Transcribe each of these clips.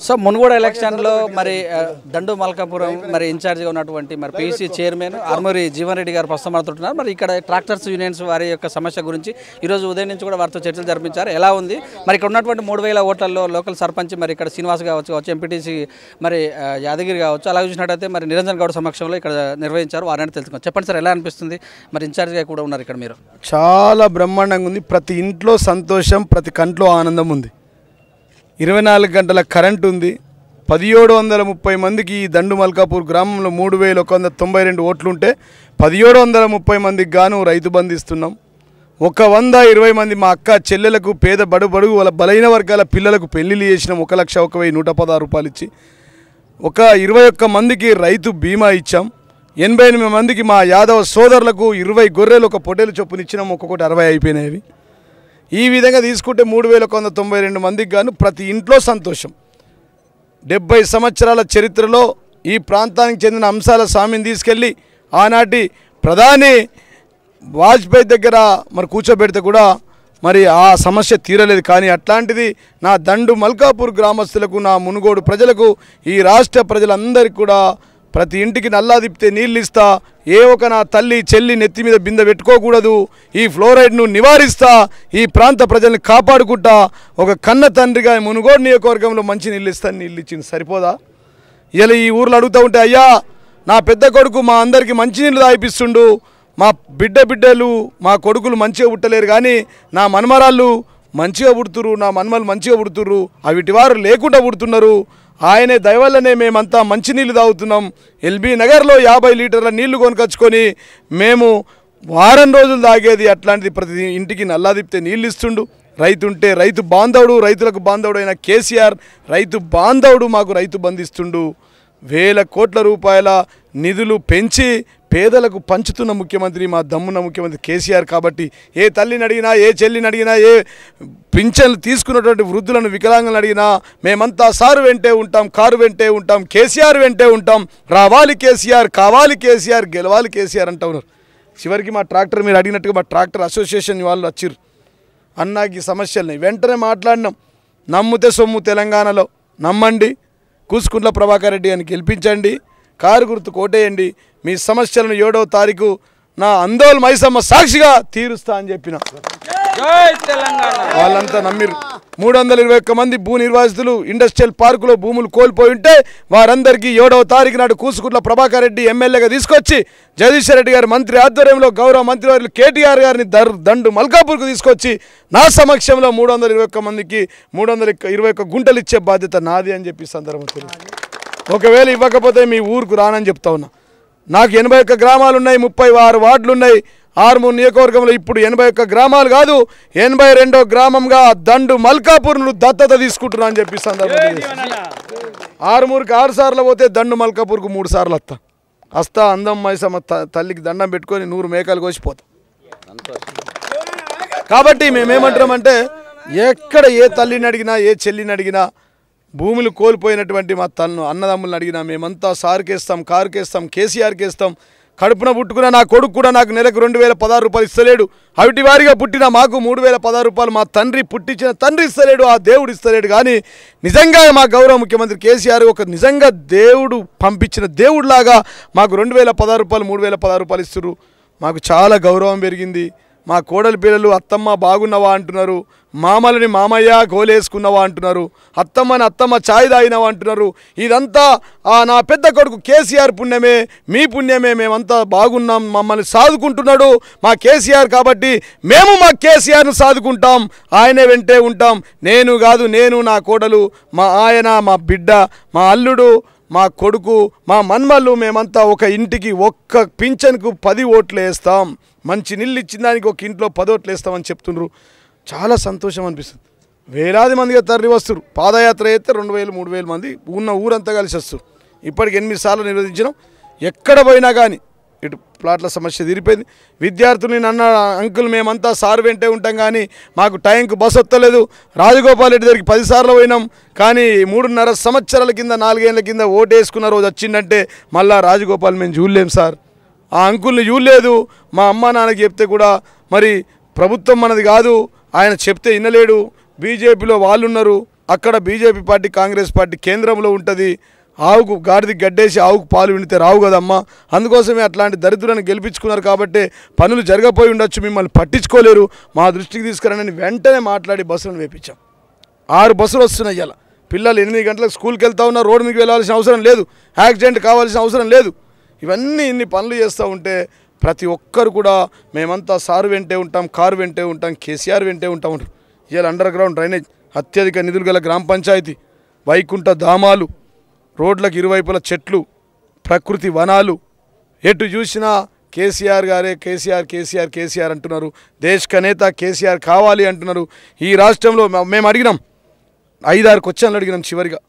So Munugode ఎలక్షన్లో మరి దండు మల్కాపురం మరి ఇన్ఛార్జిగా ఉన్నటువంటి మరి పీసీ చైర్మన్ ఆర్మూరి జీవన్ రెడ్డి గారు ప్రస్తుతం మాట్లాడుతున్నారు. మరి ఇక్కడ ట్రాక్టర్స్ యూనియన్స్ వారి యొక్క సమస్య గురించి ఈరోజు ఉదయం నుంచి కూడా వారితో చర్చలు జరిపించారు. ఎలా ఉంది మరి ఇక్కడ ఉన్నటువంటి 3000 ఓట్లలో లోకల్ సర్పంచ్ మరి ఇక్కడ శ్రీనివాస్ కావచ్చు, ఎంపీటీసీ మరి యాదగిరి కావచ్చు, అలాగే చూసినట్టయితే మరి నిరంజన్ గౌడ్ సమక్షంలో ఇక్కడ నిర్వహించారు. వారిని తెలుసుకున్నారు. చెప్పండి సార్, ఎలా అనిపిస్తుంది? మరి ఇన్ఛార్జిగా కూడా ఉన్నారు ఇక్కడ మీరు. చాలా బ్రహ్మాండంగా ఉంది. ప్రతి ఇంట్లో సంతోషం, ప్రతి కంట్లో ఆనందం ఉంది. 24 గంటల కరెంట్ ఉంది. 1730 మందికి ఈ దండు మల్కాపూర్ గ్రామంలో 3192 ఓట్లుంటే 1730 మందికి గాను రైతు బంధు ఇస్తున్నాం. 120 మంది మా అక్క చెల్లెలకు, పేద బడుగు వాళ్ళ బలైన వర్గాల పిల్లలకు పెళ్లిళ్ళు చేసినాం. 1,01,116 రూపాయలు ఇచ్చి 21 మందికి రైతు బీమా ఇచ్చాం. 88 మందికి మా యాదవ సోదరులకు 20 గొర్రెలు ఒక పొట్టేలు చొప్పున ఇచ్చినాం. ఒక్కొక్కటి 60 అయిపోయినాయి. ఈ విధంగా తీసుకుంటే 3192 మందికి గాను ప్రతి ఇంట్లో సంతోషం. 70 సంవత్సరాల చరిత్రలో ఈ ప్రాంతానికి చెందిన అంశాల స్వామిని తీసుకెళ్ళి ఆనాటి ప్రధాని వాజ్పేయి దగ్గర మరి కూర్చోబెడితే కూడా మరి ఆ సమస్య తీరలేదు. కానీ అట్లాంటిది నా దండు మల్కాపూర్ గ్రామస్తులకు, నా మునుగోడు ప్రజలకు, ఈ రాష్ట్ర ప్రజలందరికీ కూడా ప్రతి ఇంటికి నల్లా తిప్పితే నీళ్ళు ఇస్తా, ఏ ఒక నా తల్లి చెల్లి నెత్తి మీద బిందె పెట్టుకోకూడదు, ఈ ఫ్లోరైడ్ను నివారిస్తా, ఈ ప్రాంత ప్రజల్ని కాపాడుకుంటా, ఒక కన్న తండ్రిగా మునుగోడు నియోజకవర్గంలో మంచి నీళ్ళు ఇస్తాను. నీళ్ళు ఇచ్చింది సరిపోదా? ఇలా ఈ ఊర్లో అడుగుతూ ఉంటే, అయ్యా నా పెద్ద కొడుకు మా అందరికీ మంచినీళ్ళు తాగిపిస్తుండు, మా బిడ్డలు మా కొడుకులు మంచిగా పుట్టలేరు, కానీ నా మనమరాళ్ళు మంచిగా పుడుతురు, నా మనమలు మంచిగా పుడుతుర్రు, అవిటి వారు లేకుండా పుడుతున్నారు. ఆయనే దయవల్లనే మేమంతా మంచినీళ్ళు తాగుతున్నాం. ఎల్బీ నగర్లో 50 లీటర్ల నీళ్లు కొనుకొచ్చుకొని మేము వారం రోజులు తాగేది. అట్లాంటిది ప్రతి ఇంటికి నల్లా తిప్పితే నీళ్ళు ఇస్తుండు. రైతు ఉంటే రైతు బాంధవుడు, రైతులకు బాంధవుడు అయిన కేసీఆర్ రైతు బాంధవుడు, మాకు రైతు బంధిస్తుండు. 1000 కోట్ల రూపాయల నిధులు పెంచి పేదలకు పంచుతున్న ముఖ్యమంత్రి మా దమ్మున్న ముఖ్యమంత్రి కేసీఆర్. కాబట్టి ఏ తల్లిని అడిగినా, ఏ చెల్లిని అడిగినా, ఏ పింఛన్లు తీసుకున్నటువంటి వృద్ధులను, వికలాంగులను అడిగినా మేమంతా సారు వెంటే ఉంటాం, కారు వెంటే ఉంటాం, కేసీఆర్ వెంటే ఉంటాం. రావాలి కేసీఆర్, కావాలి కేసీఆర్, గెలవాలి కేసీఆర్ అంటూ ఉన్నారు. చివరికి మా ట్రాక్టర్ మీరు అడిగినట్టుగా మా ట్రాక్టర్ అసోసియేషన్ వాళ్ళు వచ్చిర్రు. అన్నాకి సమస్యలని వెంటనే మాట్లాడినాం. నమ్మితే సొమ్ము తెలంగాణలో నమ్మండి, కూసుకుంట్ల ప్రభాకర్ రెడ్డి అని గెలిపించండి, కారు గుర్తు కోటేయండి, మీ సమస్యలను 7వ తారీఖు నా అందోల్ మైసమ్మ సాక్షిగా తీరుస్తా అని చెప్పిన. వాళ్ళంతా నమ్మిరు. 321 మంది భూ నిర్వాసితులు ఇండస్ట్రియల్ పార్కులో భూములు కోల్పోయి ఉంటే వారందరికీ 7వ తారీఖు నాడు కూసుకుంట్ల ప్రభాకర్ రెడ్డి ఎమ్మెల్యేగా తీసుకొచ్చి జగదీశ్వర్ రెడ్డి గారి మంత్రి ఆధ్వర్యంలో గౌరవ మంత్రివర్యులు కేటీఆర్ గారిని దండు మల్కాపూర్కు తీసుకొచ్చి నా సమక్షంలో 321 మందికి 321 గుంటలు ఇచ్చే బాధ్యత నాది అని చెప్పి సందర్భం. ఒకవేళ ఇవ్వకపోతే మీ ఊరుకు రానని చెప్తా ఉన్నా. నాకు 81 గ్రామాలు ఉన్నాయి, 36 వార్డులు ఉన్నాయి. ఆర్మూర్ నియోజకవర్గంలో ఇప్పుడు 81 గ్రామాలు కాదు, 82వ గ్రామంగా దండు మల్కాపూర్ను దత్తత తీసుకుంటున్నా అని చెప్పి సందర్భం. ఆర్మూర్కి 6 సార్లు పోతే దండు మల్కాపూర్కు 3 సార్లు వస్తా అందం మైసమ్మ తల్లికి దండం పెట్టుకొని 100 మేకలు కోసిపోతా. కాబట్టి మేమేమంటామంటే, ఎక్కడ ఏ తల్లిని అడిగినా, ఏ చెల్లిని అడిగినా, భూములు కోల్పోయినటువంటి మా అన్నదమ్ములను అడిగినా మేమంతా సార్కేస్తాం, కారుకేస్తాం, కేసీఆర్కి ఇస్తాం. కడుపున పుట్టుకున్న నా కొడుకు కూడా నాకు నెలకు 2016 రూపాయలు ఇస్తలేడు. అవిటి వారిగా పుట్టిన మాకు 3016 రూపాయలు మా తండ్రి పుట్టించిన తండ్రి ఇస్తలేడు, ఆ దేవుడు ఇస్తలేడు. కానీ నిజంగా మా గౌరవ ముఖ్యమంత్రి కేసీఆర్ ఒక నిజంగా దేవుడు పంపించిన దేవుడిలాగా మాకు 2016 రూపాయలు, 3016 రూపాయలు ఇస్తున్నారు. మాకు చాలా గౌరవం పెరిగింది. మా కోడలి పిల్లలు అత్తమ్మ బాగున్నావా అంటున్నారు, మామలని మామయ్య గోలేసుకున్నావా అంటున్నారు, అత్తమ్మని అత్తమ్మ ఛాయ్ తాగినావా అంటున్నారు. ఇదంతా నా పెద్ద కొడుకు కేసీఆర్ పుణ్యమే, మీ పుణ్యమే, మేమంతా బాగున్నాం, మమ్మల్ని సాదుకుంటున్నాడు మా కేసీఆర్. కాబట్టి మేము మా కేసీఆర్ను సాదుకుంటాం, ఆయనే వెంటే ఉంటాం. నేను కాదు, నేను, నా కోడలు, మా ఆయన, మా బిడ్డ, మా అల్లుడు, మా కొడుకు, మా మన్మళ్ళు, మేమంతా ఒక ఇంటికి ఒక్క పింఛన్కు 10 ఓట్లు వేస్తాం. మంచి నీళ్ళు ఇచ్చిన దానికి ఒక ఇంట్లో 10 ఓట్లు వేస్తామని చెప్తున్నారు. చాలా సంతోషం అనిపిస్తుంది. వేలాది మందిగా తరలి వస్తారు. పాదయాత్ర అయితే 2000, 3000 మంది ఉన్న ఊరంతా కలిసి వస్తారు. ఇప్పటికి 8 సార్లు నిర్వహించినాం. ఎక్కడ పోయినా కానీ ఇటు ప్లాట్ల సమస్య తీరిపోయింది. విద్యార్థుల్ని నన్న అంకుల్ మేమంతా సార్ వెంటే ఉంటాం, కానీ మాకు టైంకు బస్ వస్తలేదు. రాజగోపాల్ రెడ్డి దగ్గరికి 10 సార్లు పోయినాం, కానీ 3.5 సంవత్సరాల కింద 4 ఏళ్ళ కింద ఓటు వేసుకున్న రోజు వచ్చిందంటే మళ్ళా రాజగోపాల్ మేము చూడలేం సార్, ఆ అంకుల్ని చూడలేదు. మా అమ్మ నాన్నకి చెప్తే కూడా మరి ప్రభుత్వం మనది కాదు, ఆయన చెప్తే వినలేడు, బీజేపీలో వాళ్ళు ఉన్నారు, అక్కడ బీజేపీ పార్టీ కాంగ్రెస్ పార్టీ కేంద్రంలో ఉంటుంది. ఆవుకు గాడిది గడ్డేసి ఆవుకు పాలు విండితే రావు కదమ్మా. అందుకోసమే అట్లాంటి దరిద్రులను గెలిపించుకున్నారు కాబట్టి పనులు జరగపోయి ఉండొచ్చు, మిమ్మల్ని పట్టించుకోలేరు, మా దృష్టికి తీసుకురానని వెంటనే మాట్లాడి బస్సులను వేపించాం. 6 బస్సులు వస్తున్నాయి. ఇలా పిల్లలు 8 గంటలకు స్కూల్కి వెళ్తూ ఉన్నారు, రోడ్డు మీకు వెళ్ళాల్సిన అవసరం లేదు, యాక్సిడెంట్ కావాల్సిన అవసరం లేదు. ఇన్ని పనులు చేస్తూ ఉంటే ప్రతి ఒక్కరు కూడా మేమంతా సారు వెంటే ఉంటాం, కారు వెంటే ఉంటాం, కేసీఆర్ వెంటే ఉంటాం. ఇలా అండర్ గ్రౌండ్ డ్రైనేజ్, అత్యధిక నిధులు గల గ్రామ పంచాయతీ, వైకుంఠ ధామాలు, రోడ్లకు ఇరువైపుల చెట్లు, ప్రకృతి వనాలు, ఎటు చూసినా కేసీఆర్ గారే కేసీఆర్ కేసీఆర్ కేసీఆర్ అంటున్నారు. దేశ నేత కేసీఆర్ కావాలి అంటున్నారు. ఈ రాష్ట్రంలో మేము అడిగినాం, 5-6 క్వశ్చన్లు అడిగినాం. చివరిగా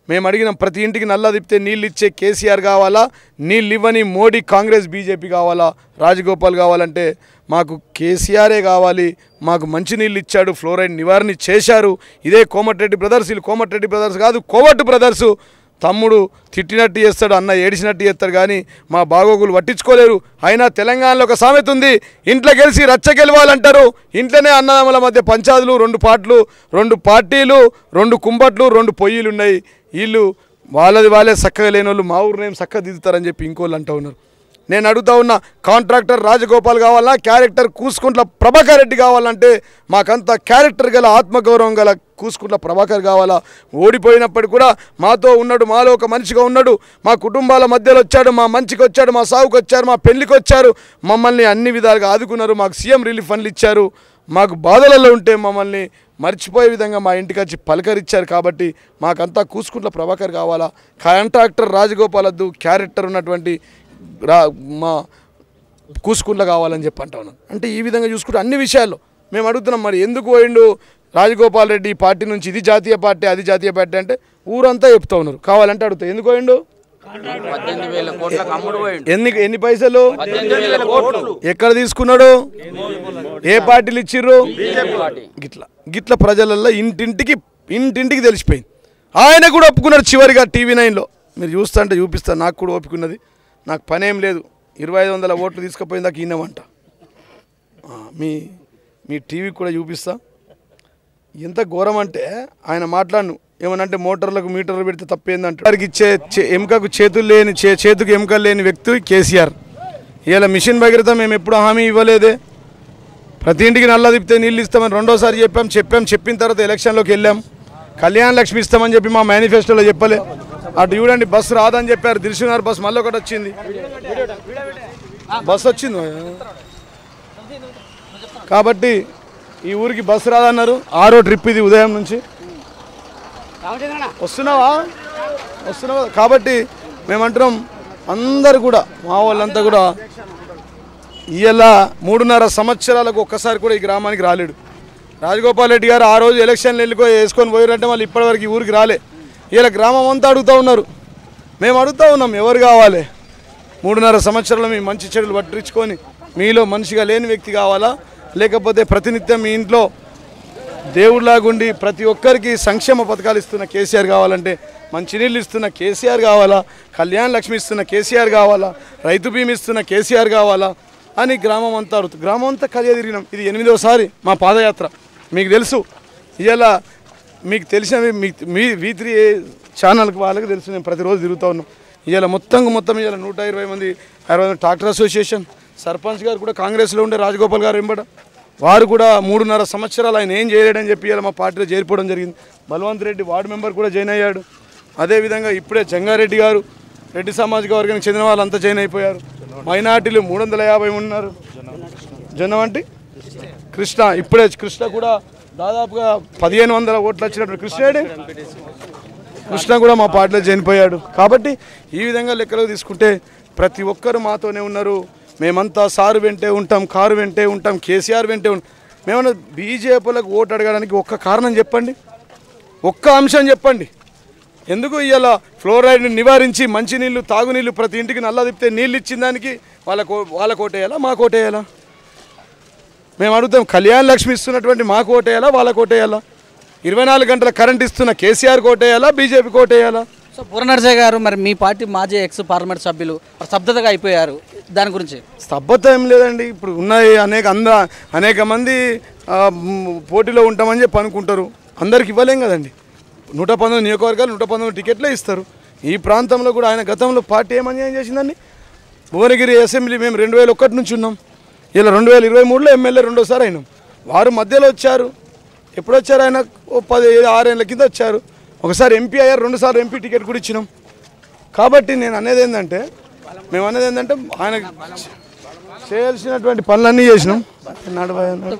మేము అడిగినాం, ప్రతి ఇంటికి నల్ల తిప్పితే నీళ్ళు ఇచ్చే కేసీఆర్ కావాలా, నీళ్ళు ఇవ్వని మోడీ కాంగ్రెస్ బీజేపీ కావాలా, రాజగోపాల్ కావాలంటే మాకు కేసీఆరే కావాలి. మాకు మంచినీళ్ళు ఇచ్చాడు, ఫ్లోరైడ్ నివారణ చేశారు. ఇదే కోమటిరెడ్డి బ్రదర్స్, వీళ్ళు కోమటిరెడ్డి బ్రదర్స్ కాదు, కోవట్టు బ్రదర్సు. తమ్ముడు తిట్టినట్టు చేస్తాడు, అన్న ఏడిచినట్టు చేస్తాడు, కానీ మా బాగోగులు పట్టించుకోలేరు. అయినా తెలంగాణలో ఒక సామెత ఉంది, ఇంట్లో గెలిచి రచ్చ గెలవాలంటారు. ఇంట్లోనే అన్నదమ్ముల మధ్య పంచాదులు, 2 పాటలు, 2 పార్టీలు, 2 కుంబట్లు, 2 పొయ్యిలు ఉన్నాయి. వీళ్ళు వాళ్ళే చక్కగా లేని వాళ్ళు మా ఊరినేం చక్కగా దిద్దుతారని చెప్పి ఇంకోళ్ళు అంటూ ఉన్నారు. నేను అడుగుతా ఉన్నా, కాంట్రాక్టర్ రాజగోపాల్ కావాలా, క్యారెక్టర్ కూసుకుంట్ల ప్రభాకర్ రెడ్డి కావాలంటే మాకంత క్యారెక్టర్ గల ఆత్మగౌరవం గల కూసుకుంట్ల ప్రభాకర్ కావాలా. ఓడిపోయినప్పటికీ కూడా మాతో ఉన్నాడు, మాలో ఒక మనిషిగా ఉన్నాడు, మా కుటుంబాల మధ్యలో వచ్చాడు, మా మంచికి వచ్చాడు, మా సాగుకు వచ్చారు, మా పెళ్లికి వచ్చారు, మమ్మల్ని అన్ని విధాలుగా ఆదుకున్నారు, మాకు సీఎం రిలీఫ్ ఫండ్లు ఇచ్చారు, మాకు బాధలలో ఉంటే మమ్మల్ని మర్చిపోయే విధంగా మా ఇంటికి వచ్చి పలకరించారు. కాబట్టి మాకంతా కూసుకుంట్ల ప్రభాకర్ కావాలా, కాంట్రాక్టర్ రాజగోపాల్ వద్దు, క్యారెక్టర్ ఉన్నటువంటి మా కూసుకుంట్ల కావాలని చెప్పి అంటా ఉన్నాను. అంటే ఈ విధంగా చూసుకుంటే అన్ని విషయాల్లో మేము అడుగుతున్నాం, మరి ఎందుకు పోయిండు రాజగోపాల్ రెడ్డి ఈ పార్టీ నుంచి, ఇది జాతీయ పార్టీ అది జాతీయ పార్టీ అంటే ఊరంతా చెప్తా ఉన్నారు. కావాలంటే అడుగుతా, ఎందుకు పోయిండు, ఎన్ని పైసలు ఎక్కడ తీసుకున్నాడు, ఏ పార్టీలు ఇచ్చిర్రు, గిట్ల ప్రజలల్లో ఇంటింటికి తెలిసిపోయింది. ఆయన కూడా ఒప్పుకున్నాడు చివరిగా TV9లో. మీరు చూస్తా అంటే చూపిస్తాను, నాకు కూడా ఓపికన్నది, నాకు పనేం లేదు, 2500 ఓట్లు తీసుకుపోయిందాక ఈయనమంట. మీ టీవీకి కూడా చూపిస్తా. ఎంత ఘోరం అంటే ఆయన మాట్లాడను ఏమనంటే మోటార్లకు మీటర్లు పెడితే తప్పేందంటే వారికి ఇచ్చే ఎముకకు చేతుకు ఎముకలు లేని వ్యక్తి కేసీఆర్. ఇలా మిషన్ భగీరథ మేము ఎప్పుడు హామీ ఇవ్వలేదే. ప్రతి ఇంటికి నల్ల తిప్పితే నీళ్ళు ఇస్తామని 2వ సారి చెప్పిన తర్వాత ఎలక్షన్లోకి వెళ్ళాం. కళ్యాణ లక్ష్మి ఇస్తామని చెప్పి మా మేనిఫెస్టోలో చెప్పలే. అటు చూడండి, బస్సు రాదని చెప్పారు, దిల్సుఖ్నగర్ బస్సు మళ్ళీ ఒకటి వచ్చింది, బస్సు వచ్చింది. కాబట్టి ఈ ఊరికి బస్సు రాదన్నారు. 6వ ట్రిప్ ఇది ఉదయం నుంచి. వస్తున్నావా? కాబట్టి మేమంటున్నాం, అందరు కూడా మా వాళ్ళంతా కూడా ఇలా 3.5 సంవత్సరాలకు ఒక్కసారి కూడా ఈ గ్రామానికి రాలేడు. రాజగోపాల్ రెడ్డి గారు ఆ రోజు ఎలక్షన్లు వేసుకొని పోయారంటే మళ్ళీ ఇప్పటివరకు ఈ ఊరికి రాలే. ఇలా గ్రామం అంతా అడుగుతూ ఉన్నారు, మేము అడుగుతూ ఉన్నాం, ఎవరు కావాలి? 3.5 సంవత్సరాలు మీ మంచి చెడులు పట్టించుకొని మీలో మనిషిగా లేని వ్యక్తి కావాలా, లేకపోతే ప్రతినిత్యం మీ ఇంట్లో దేవుడిలాగుండి ప్రతి ఒక్కరికి సంక్షేమ పథకాలు ఇస్తున్న కేసీఆర్ కావాలంటే, మంచినీళ్ళు ఇస్తున్న కేసీఆర్ కావాలా, కళ్యాణ లక్ష్మి ఇస్తున్న కేసీఆర్ కావాలా, రైతు బీమా ఇస్తున్న కేసీఆర్ కావాలా అని గ్రామం అంతా అడుగుతుంది. గ్రామం అంతా కలియ తిరిగినాం. ఇది 8వ సారి మా పాదయాత్ర. మీకు తెలుసు, ఇలా మీకు తెలిసిన మీ V3 ఛానల్కి వాళ్ళకి తెలుసు, నేను ప్రతిరోజు తిరుగుతూ ఉన్నాం. ఇలా మొత్తం ఇలా 120 మంది ట్రాక్టర్ అసోసియేషన్ సర్పంచ్ గారు కూడా కాంగ్రెస్లో ఉండే రాజగోపాల్ గారు వెంబడ, వారు కూడా 3.5 సంవత్సరాలు ఆయన ఏం చేయలేడని చెప్పి ఇలా మా పార్టీలో చేరిపోవడం జరిగింది. బలవంత్ రెడ్డి వార్డు మెంబర్ కూడా జాయిన్ అయ్యాడు. అదేవిధంగా ఇప్పుడే జంగారెడ్డి గారు, రెడ్డి సామాజిక వర్గానికి చెందిన వాళ్ళంతా జాయిన్ అయిపోయారు. మైనార్టీలు 350 ఉన్నారు. జొన్నవంటి కృష్ణ, ఇప్పుడే కృష్ణ కూడా దాదాపుగా 1500 ఓట్లు వచ్చినప్పుడు కృష్ణ కూడా మా పార్టీలో చనిపోయాడు. కాబట్టి ఈ విధంగా లెక్కలు తీసుకుంటే ప్రతి ఒక్కరు మాతోనే ఉన్నారు. మేమంతా సారు వెంటే ఉంటాం, కారు వెంటే ఉంటాం, కేసీఆర్ వెంటే ఉంటాం. మేమన్నా బీజేపీలకు ఓటు అడగడానికి ఒక్క కారణం చెప్పండి, ఒక్క అంశం చెప్పండి. ఎందుకు ఇవాళ ఫ్లోరైడ్ని నివారించి మంచినీళ్ళు, తాగునీళ్ళు ప్రతి ఇంటికి నల్ల తిప్పితే నీళ్ళు ఇచ్చిన దానికి వాళ్ళకు ఓటేయాలా, మాకు ఓటేయాలా? మేము అడుగుతాం, కళ్యాణ లక్ష్మి ఇస్తున్నటువంటి మాకు ఓటేయాలా, వాళ్ళకు ఓటేయాలా? 24 గంటల కరెంట్ ఇస్తున్న కేసీఆర్కి ఓటేయాలా, బీజేపీకి ఓటేయాలా? సో పూర్ణనరసయ్య గారు, మరి మీ పార్టీ మాజీ పార్లమెంట్ సభ్యులు స్తబ్దతగా అయిపోయారు, దాని గురించి? స్తబ్దత ఏం లేదండి. ఇప్పుడు ఉన్నాయి అనేక మంది పోటీలో ఉంటామని చెప్పి అనుకుంటారు. అందరికి ఇవ్వలేం కదండి. 119 నియోజకవర్గాలు 119 టికెట్లే ఇస్తారు. ఈ ప్రాంతంలో కూడా ఆయన గతంలో పార్టీ ఏమన్యాయం చేసిందండి. భువనగిరి అసెంబ్లీ మేము 2001 నుంచి ఉన్నాం. ఇలా 2023లో ఎమ్మెల్యే రెండోసారి అయినాం. వారు మధ్యలో వచ్చారు. ఎప్పుడు వచ్చారు? ఆయన 6 ఏళ్ళ కింద వచ్చారు. ఒకసారి ఎంపీ అయ్యారు, 2 సార్లు ఎంపీ టికెట్ కూడా ఇచ్చినాం. కాబట్టి నేను అనేది ఏంటంటే ఆయన చేయాల్సినటువంటి పనులన్నీ చేసినాం.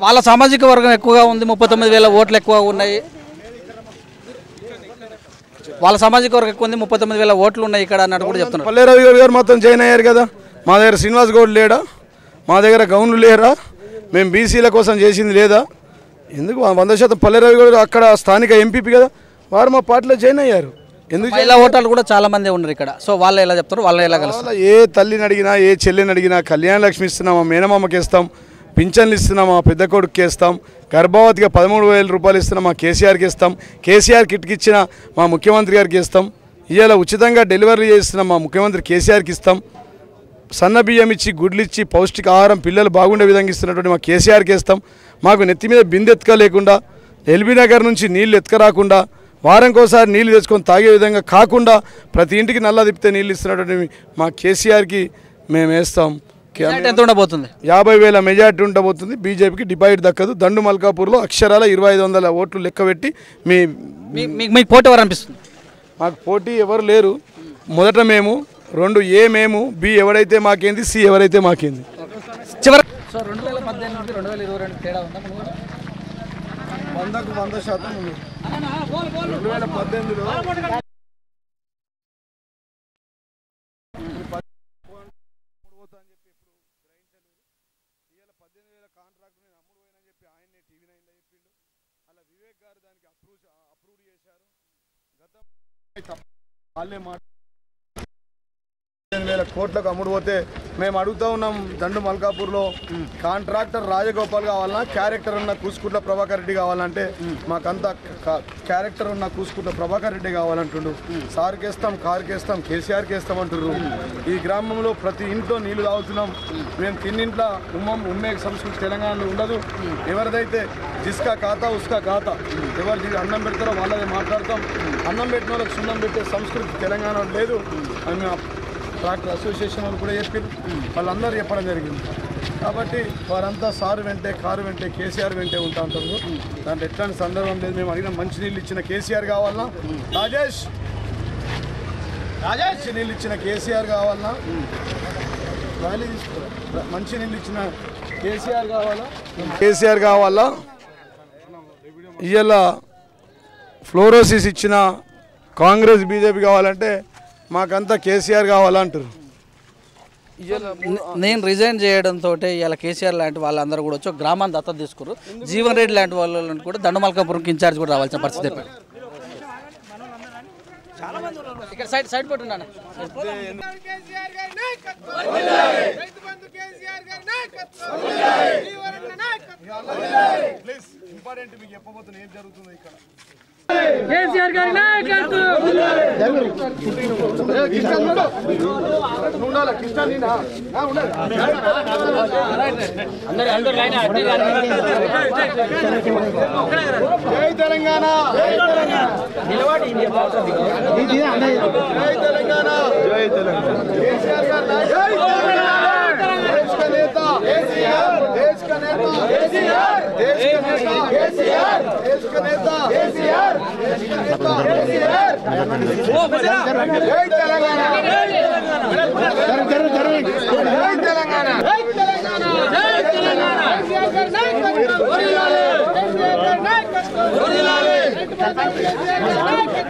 వాళ్ళ సామాజిక వర్గం ఎక్కువగా ఉంది, 39,000 ఓట్లు ఎక్కువ ఉన్నాయి. వాళ్ళ సామాజిక వర్గం ఎక్కువ ఉంది, 39,000 ఓట్లు ఉన్నాయి ఇక్కడ అన్నట్టు కూడా చెప్తున్నారు. పల్లె రవి గారు మాత్రం జాయిన్ అయ్యారు కదా. మా దగ్గర శ్రీనివాస్ గౌడ్ లేడా? మా దగ్గర గౌన్లు లేరా? మేము బీసీల కోసం చేసింది లేదా? ఎందుకు 100% పల్లె రవి గారు అక్కడ స్థానిక ఎంపీపీ కదా, వారు మా పార్టీలో జాయిన్ అయ్యారు. ఎందుకు మహిళా ఓటర్లు కూడా చాలా మంది ఉన్నారు ఇక్కడ. సో వాళ్ళు ఎలా చెప్తారు, వాళ్ళు ఎలా కలుస్తారు? ఏ తల్లిని అడిగినా, ఏ చెల్లిని అడిగినా కళ్యాణ లక్ష్మి ఇస్తున్నామా, మేనమామకి ఇస్తాం, పింఛన్లు ఇస్తున్నామా, పెద్ద కొడుకుకి ఇస్తాం, గర్భవతిగా 13,000 రూపాయలు ఇస్తున్నాం మా కేసీఆర్కి ఇస్తాం, కేసీఆర్ కిట్కి ఇచ్చిన మా ముఖ్యమంత్రి గారికి ఇస్తాం, ఇవాళ ఉచితంగా డెలివరీ చేస్తున్నాం మా ముఖ్యమంత్రి కేసీఆర్కి ఇస్తాం, సన్న బియ్యం ఇచ్చి గుడ్లు ఇచ్చి పౌష్టిక ఆహారం పిల్లలు బాగుండే విధంగా ఇస్తున్నటువంటి మా కేసీఆర్కి ఇస్తాం, మాకు నెత్తి మీద బిందె ఎత్తుక లేకుండా, ఎల్బీ నగర్ నుంచి నీళ్ళు ఎత్తుక రాకుండా, వారంకోసారి నీళ్ళు తెచ్చుకొని తాగే విధంగా కాకుండా ప్రతి ఇంటికి నల్ల తిప్పితే నీళ్ళు ఇస్తున్నటువంటి మా కేసీఆర్కి మేము వేస్తాం. ఎంత ఉండబోతుంది? 50,000 మెజార్టీ ఉండబోతుంది. బీజేపీకి డిపాజిట్ దక్కదు. దండు మల్కాపూర్లో అక్షరాల 2,500 ఓట్లు లెక్క పెట్టి మీకు పోటీ ఎవరు అనిపిస్తుంది? మాకు పోటీ ఎవరు లేరు. మొదట మేము 2 ఏ మేము, బి ఎవరైతే మాకేంది, సి ఎవరైతే మాకేంది. చివరి 2018 నుండి 2022 తేడా ఉందా? 100% ఉంది. 2018లో వాళ్ళే 15,000 కోట్లకు అమ్ముడు పోతే మేము అడుగుతూ ఉన్నాం. దండు మల్కాపూర్లో కాంట్రాక్టర్ రాజగోపాల్ కావాలన్నా, క్యారెక్టర్ ఉన్న కూసుకుంట్ల ప్రభాకర్ రెడ్డి కావాలంటే మాకంతా క్యారెక్టర్ ఉన్న కూసుకుంట్ల ప్రభాకర్ రెడ్డి కావాలంటుండు. సార్కి వేస్తాం, కారుకి వేస్తాం, కేసీఆర్కి వేస్తాం అంటున్నారు. ఈ గ్రామంలో ప్రతి ఇంట్లో నీళ్లు తాగుతున్నాం. మేము తిన్నింట్లో ఉమ్మే సంస్కృతి తెలంగాణలో ఉండదు. ఎవరిదైతే జిస్కా ఖాతా ఉస్కా ఖాతా, ఎవరు అన్నం పెడతారో వాళ్ళదే మాట్లాడతాం. అన్నం పెట్టిన వాళ్ళకి సున్నం పెట్టే సంస్కృతి తెలంగాణ లేదు అని మేము ట్రాక్టర్ అసోసియేషన్ వాళ్ళు కూడా చెప్పారు, వాళ్ళందరూ చెప్పడం జరిగింది. కాబట్టి వారంతా సారు వెంటే, కారు వెంటే, కేసీఆర్ వెంటే ఉంటా ఉంటారు. దాంట్లో ఎట్లాంటి సందర్భం లేదు. మేము అడిగిన మంచినీళ్ళు ఇచ్చిన కేసీఆర్ కావాలన్నా, రాజేష్ నీళ్ళు ఇచ్చిన కేసీఆర్ కావాలన్నా, మంచినీళ్ళు ఇచ్చిన కేసీఆర్ కావాలా, ఇవాళ ఫ్లోరోసిస్ ఇచ్చిన కాంగ్రెస్ బీజేపీ కావాలంటే మాకంతా కేసీఆర్ కావాలంటారు. నేను రిజైన్ చేయడంతో ఇలా కేసీఆర్ లాంటి వాళ్ళందరూ కూడా వచ్చి గ్రామాన్ని దత్తత తీసుకున్నారు. జీవన్ రెడ్డి లాంటి వాళ్ళని కూడా దండు మల్కాపురంకి ఇన్ఛార్జ్ కూడా రావాల్సిన పరిస్థితి ఏర్పడింది. ఇక్కడ సైడ్ పెట్టున్నాను. ఇంపార్టెంట్ మీకు చెప్పబోతున్నా ఏం జరుగుతుందో ఇక్కడ. కేసీఆర్ గారి నాయకత్వం జై తెలంగాణ, జై తెలంగాణ, జై తెలంగాణ. కేసీఆర్ గారి देश का नेता केसीआर, देश का नेता केसीआर, देश का नेता केसीआर, देश का नेता केसीआर. जय तेलंगाना, जय तेलंगाना, जय तेलंगाना, जय तेलंगाना, जय तेलंगाना. केसीआर का नायकत्व वरिलाले, केसीआर का नायकत्व वरिलाले.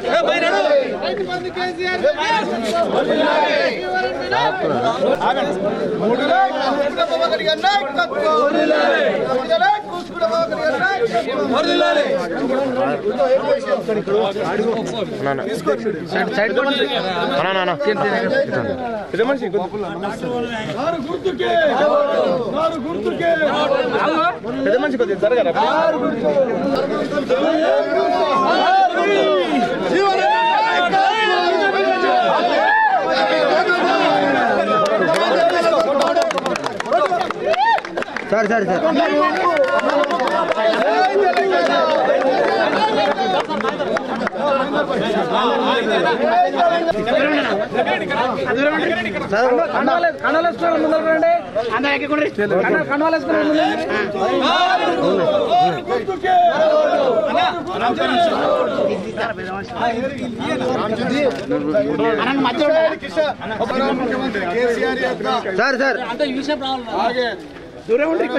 ए बहिणो రైతు బంధు కేసీఆర్ వరిలాలే. ఆగండి. మూడులే ప్రభాకర్ గారి నాయకత్వం వరిలాలే. మూడులే ప్రభాకర్ గారి నాయకత్వం వరిలాలే. సైడ్ పెద్ద మనిషి కారు గుర్తుకే, కారు గుర్తుకే, పెద్ద మనిషి కొద్దిగా జరగరా. సరే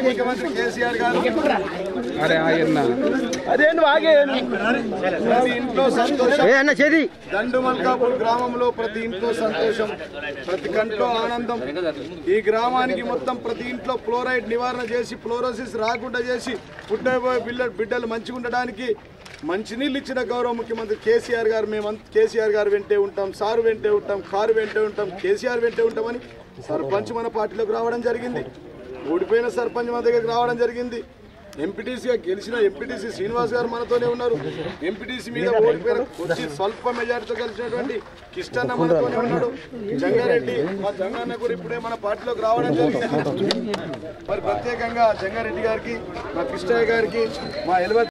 ముఖ్యమంత్రి కేసీఆర్ గారు ఇంట్లో సంతోషం, దండు మల్కాపూర్ గ్రామంలో ప్రతి ఇంట్లో సంతోషం, ప్రతి కంట్లో ఆనందం. ఈ గ్రామానికి మొత్తం ప్రతి ఇంట్లో ఫ్లోరైడ్ నివారణ చేసి, ఫ్లోరోసిస్ రాకుండా చేసి, పుట్టబోయే బిడ్డలు మంచిగా ఉండడానికి మంచినీళ్ళు ఇచ్చిన గౌరవ ముఖ్యమంత్రి కేసీఆర్ గారు. మేము కేసీఆర్ గారు వెంటే ఉంటాం, సారు వెంటే ఉంటాం, కారు వెంటే ఉంటాం, కేసీఆర్ వెంటే ఉంటామని సర్పంచ్ మన పార్టీలోకి రావడం జరిగింది. ఓడిపోయిన సర్పంచ్ మన దగ్గరికి రావడం జరిగింది. ఎంపీటీసీగా గెలిచిన ఎంపీటీసీ శ్రీనివాస్ గారు మనతోనే ఉన్నారు. ఎంపీటీసీ మీద ఓడిపోయిన వచ్చి స్వల్ప మెజార్టీతో గెలిచినటువంటి కిష్టన్న మనతోనే ఉన్నాడు. జంగారెడ్డి, మా జంగన్న కూడా ఇప్పుడే మన పార్టీలోకి రావడం జరిగింది. మరి ప్రత్యేకంగా జంగారెడ్డి గారికి, మా కిష్టయ్య గారికి, మా ఎల్వ